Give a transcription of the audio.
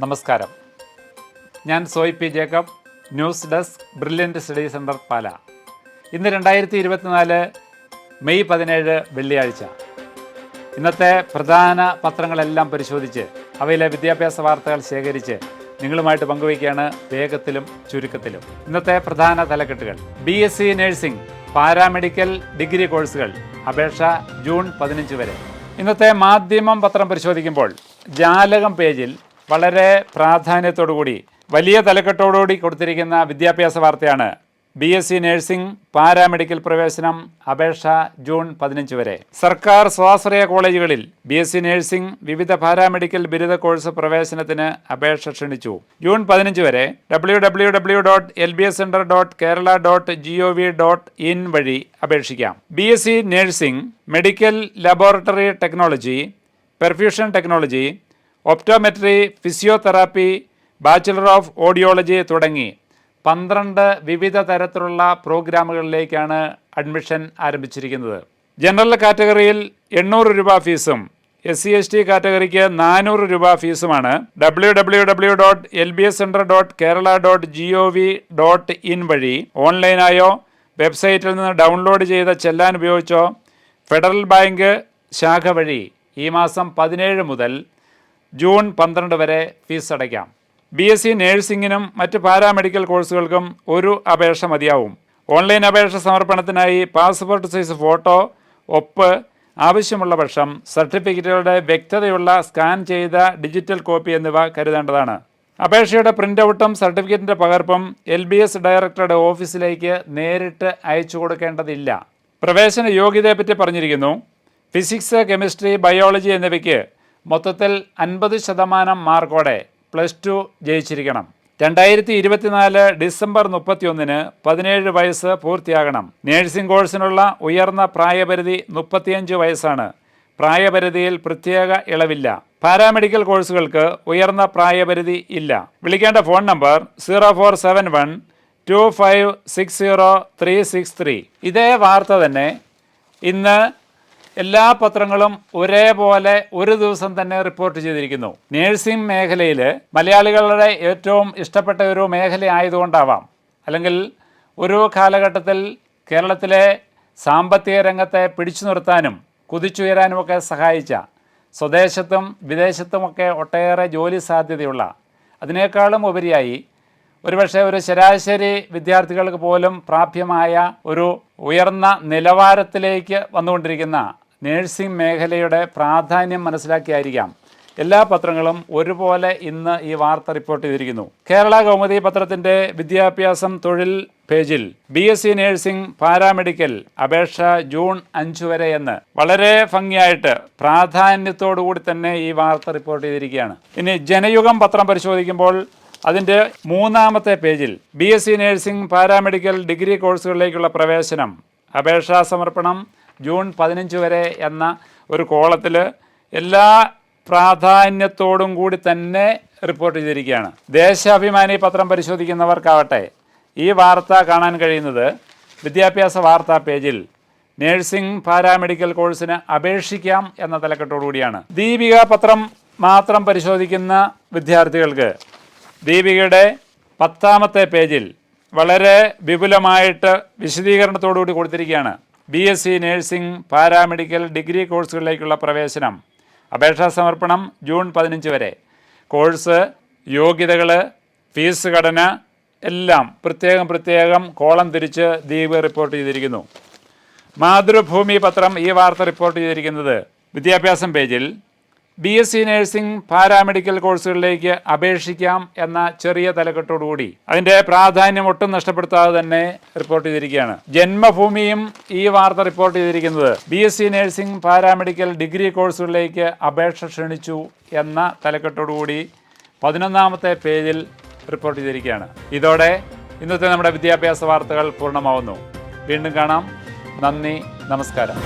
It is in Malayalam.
നമസ്കാരം. ഞാൻ Soy P Jacob, news desk, Brilliant Study Centre, Pala. ഇന്ന് 2024 മെയ് 17 വെള്ളിയാഴ്ച. ഇന്നത്തെ പ്രധാന പത്രങ്ങളെല്ലാം പരിശോധിച്ച് അവയിലെ വിദ്യാഭ്യാസ വാർത്തകൾ ശേഖരിച്ച് നിങ്ങളുമായിട്ട് പങ്കുവയ്ക്കുകയാണ് വേഗത്തിലും ചുരുക്കത്തിലും. ഇന്നത്തെ പ്രധാന തലക്കെട്ടുകൾ: BSc നഴ്സിംഗ്, പാരാമെഡിക്കൽ ഡിഗ്രി കോഴ്സുകൾ അപേക്ഷ ജൂൺ 15 വരെ. ഇന്നത്തെ മാധ്യമം പത്രം പരിശോധിക്കുമ്പോൾ ജാലകം പേജിൽ വളരെ പ്രാധാന്യത്തോടുകൂടി വലിയ തലക്കെട്ടോടുകൂടി കൊടുത്തിരിക്കുന്ന വിദ്യാഭ്യാസ വാർത്തയാണ്: BSc നഴ്സിംഗ്, പാരാമെഡിക്കൽ പ്രവേശനം അപേക്ഷ ജൂൺ 15 വരെ. സർക്കാർ സ്വാശ്രയ കോളേജുകളിൽ BSc നഴ്സിംഗ്, വിവിധ പാരാമെഡിക്കൽ ബിരുദ കോഴ്സ് പ്രവേശനത്തിന് അപേക്ഷ ക്ഷണിച്ചു. ജൂൺ 15 വരെ www.lbscenter.kerala.gov.in വഴി അപേക്ഷിക്കാം. BSc nursing, medical laboratory technology, perfusion technology, optometry, physiotherapy, bachelor of audiology തുടങ്ങി 12 വിവിധ തരത്തിലുള്ള പ്രോഗ്രാമുകളിലേക്കാണ് അഡ്മിഷൻ ആരംഭിച്ചിരിക്കുന്നത്. ജനറൽ കാറ്റഗറിയിൽ 800 രൂപ ഫീസും SC/ST കാറ്റഗറിക്ക് 400 രൂപ ഫീസുമാണ്. www.lbscenter.kerala.gov.in വഴി ഓൺലൈനായോ വെബ്സൈറ്റിൽ നിന്ന് ഡൗൺലോഡ് ചെയ്ത ചെല്ലാൻ ഉപയോഗിച്ചോ ഫെഡറൽ ബാങ്ക് ശാഖ വഴി ഈ മാസം 17 മുതൽ ജൂൺ 12 വരെ ഫീസ് അടയ്ക്കാം. BSc നഴ്സിംഗിനും മറ്റ് പാരാമെഡിക്കൽ കോഴ്സുകൾക്കും ഒരു അപേക്ഷ മതിയാവും. ഓൺലൈൻ അപേക്ഷ സമർപ്പണത്തിനായി പാസ്പോർട്ട് സൈസ് ഫോട്ടോ, ഒപ്പ്, ആവശ്യമുള്ള പക്ഷം സർട്ടിഫിക്കറ്റുകളുടെ വ്യക്തതയുള്ള സ്കാൻ ചെയ്ത ഡിജിറ്റൽ കോപ്പി എന്നിവ കരുതേണ്ടതാണ്. അപേക്ഷയുടെ പ്രിൻ്റ് ഔട്ടും സർട്ടിഫിക്കറ്റിൻ്റെ പകർപ്പും LBS ഡയറക്ടറുടെ ഓഫീസിലേക്ക് നേരിട്ട് അയച്ചു കൊടുക്കേണ്ടതില്ല. പ്രവേശന യോഗ്യതയെപ്പറ്റി പറഞ്ഞിരിക്കുന്നു. ഫിസിക്സ്, കെമിസ്ട്രി, ബയോളജി എന്നിവയ്ക്ക് മൊത്തത്തിൽ 50% മാർക്കോടെ +2 ജയിച്ചിരിക്കണം. 2024 ഡിസംബർ 31 17 വയസ്സ് പൂർത്തിയാകണം. നേഴ്സിംഗ് കോഴ്സിനുള്ള ഉയർന്ന പ്രായപരിധി 35 വയസ്സാണ്. പ്രായപരിധിയിൽ പ്രത്യേക ഇളവില്ല. പാരാമെഡിക്കൽ കോഴ്സുകൾക്ക് ഉയർന്ന പ്രായപരിധി ഇല്ല. വിളിക്കേണ്ട ഫോൺ നമ്പർ 04712560 ഇതേ വാർത്ത തന്നെ ഇന്ന് എല്ലാ പത്രങ്ങളും ഒരേപോലെ ഒരു ദിവസം തന്നെ റിപ്പോർട്ട് ചെയ്തിരിക്കുന്നു. നേഴ്സിംഗ് മേഖലയിൽ മലയാളികളുടെ ഏറ്റവും ഇഷ്ടപ്പെട്ട ഒരു മേഖല ആയതുകൊണ്ടാവാം, അല്ലെങ്കിൽ ഒരു കാലഘട്ടത്തിൽ കേരളത്തിലെ സാമ്പത്തിക രംഗത്തെ പിടിച്ചു നിർത്താനും കുതിച്ചുയരാനുമൊക്കെ സഹായിച്ച, സ്വദേശത്തും വിദേശത്തുമൊക്കെ ഒട്ടേറെ ജോലി സാധ്യതയുള്ള, അതിനേക്കാളും ഉപരിയായി ഒരുപക്ഷെ ഒരു ശരാശരി വിദ്യാർത്ഥികൾക്ക് പോലും പ്രാപ്യമായ ഒരു ഉയർന്ന നിലവാരത്തിലേക്ക് വന്നുകൊണ്ടിരിക്കുന്ന നേഴ്സിംഗ് മേഖലയുടെ പ്രാധാന്യം മനസ്സിലാക്കിയായിരിക്കാം എല്ലാ പത്രങ്ങളും ഒരുപോലെ ഇന്ന് ഈ വാർത്ത റിപ്പോർട്ട് ചെയ്തിരിക്കുന്നു. കേരള കൗമുദി പത്രത്തിൻ്റെ വിദ്യാഭ്യാസം തൊഴിൽ പേജിൽ BSc നഴ്സിംഗ്, പാരാമെഡിക്കൽ അപേക്ഷ ജൂൺ 5 വരെ എന്ന് വളരെ ഭംഗിയായിട്ട് പ്രാധാന്യത്തോടുകൂടി തന്നെ ഈ വാർത്ത റിപ്പോർട്ട് ചെയ്തിരിക്കുകയാണ്. ഇനി ജനയുഗം പത്രം പരിശോധിക്കുമ്പോൾ അതിൻ്റെ 3-ാമത്തെ പേജിൽ BSc നഴ്സിംഗ്, പാരാമെഡിക്കൽ ഡിഗ്രി കോഴ്സുകളിലേക്കുള്ള പ്രവേശനം അപേക്ഷാ സമർപ്പണം ജൂൺ 15 വരെ എന്ന ഒരു കോളത്തിൽ എല്ലാ പ്രാധാന്യത്തോടും കൂടി തന്നെ റിപ്പോർട്ട് ചെയ്തിരിക്കുകയാണ്. ദേശാഭിമാനി പത്രം പരിശോധിക്കുന്നവർക്കാവട്ടെ ഈ വാർത്ത കാണാൻ കഴിയുന്നത് വിദ്യാഭ്യാസ വാർത്താ പേജിൽ നേഴ്സിംഗ്, പാരാമെഡിക്കൽ കോഴ്സിന് അപേക്ഷിക്കാം എന്ന തലക്കെട്ടോടുകൂടിയാണ്. ദീപിക പത്രം മാത്രം പരിശോധിക്കുന്ന വിദ്യാർത്ഥികൾക്ക് ദീപികയുടെ 10-ാമത്തെ പേജിൽ വളരെ വിപുലമായിട്ട് വിശദീകരണത്തോടുകൂടി കൊടുത്തിരിക്കുകയാണ്. BSc നഴ്സിംഗ്, പാരാമെഡിക്കൽ ഡിഗ്രി കോഴ്സുകളിലേക്കുള്ള പ്രവേശനം അപേക്ഷാ സമർപ്പണം ജൂൺ 15 വരെ. കോഴ്സ്, യോഗ്യതകൾ, ഫീസ് ഘടന എല്ലാം പ്രത്യേകം കോളം തിരിച്ച് ദീപ് റിപ്പോർട്ട് ചെയ്തിരിക്കുന്നു. മാതൃഭൂമി പത്രം ഈ വാർത്ത റിപ്പോർട്ട് ചെയ്തിരിക്കുന്നത് വിദ്യാഭ്യാസം പേജിൽ BSc നഴ്സിംഗ്, പാരാമെഡിക്കൽ കോഴ്സുകളിലേക്ക് അപേക്ഷിക്കാം എന്ന ചെറിയ തലക്കെട്ടോടുകൂടി അതിൻ്റെ പ്രാധാന്യം ഒട്ടും നഷ്ടപ്പെടുത്താതെ തന്നെ റിപ്പോർട്ട് ചെയ്തിരിക്കുകയാണ്. ജന്മഭൂമിയും ഈ വാർത്ത റിപ്പോർട്ട് ചെയ്തിരിക്കുന്നത് BSc നഴ്സിംഗ്, പാരാമെഡിക്കൽ ഡിഗ്രി കോഴ്സുകളിലേക്ക് അപേക്ഷ ക്ഷണിച്ചു എന്ന തലക്കെട്ടോടുകൂടി 11-ാമത്തെ പേജിൽ റിപ്പോർട്ട് ചെയ്തിരിക്കുകയാണ്. ഇതോടെ ഇന്നത്തെ നമ്മുടെ വിദ്യാഭ്യാസ വാർത്തകൾ പൂർണ്ണമാവുന്നു. വീണ്ടും കാണാം. നന്ദി, നമസ്കാരം.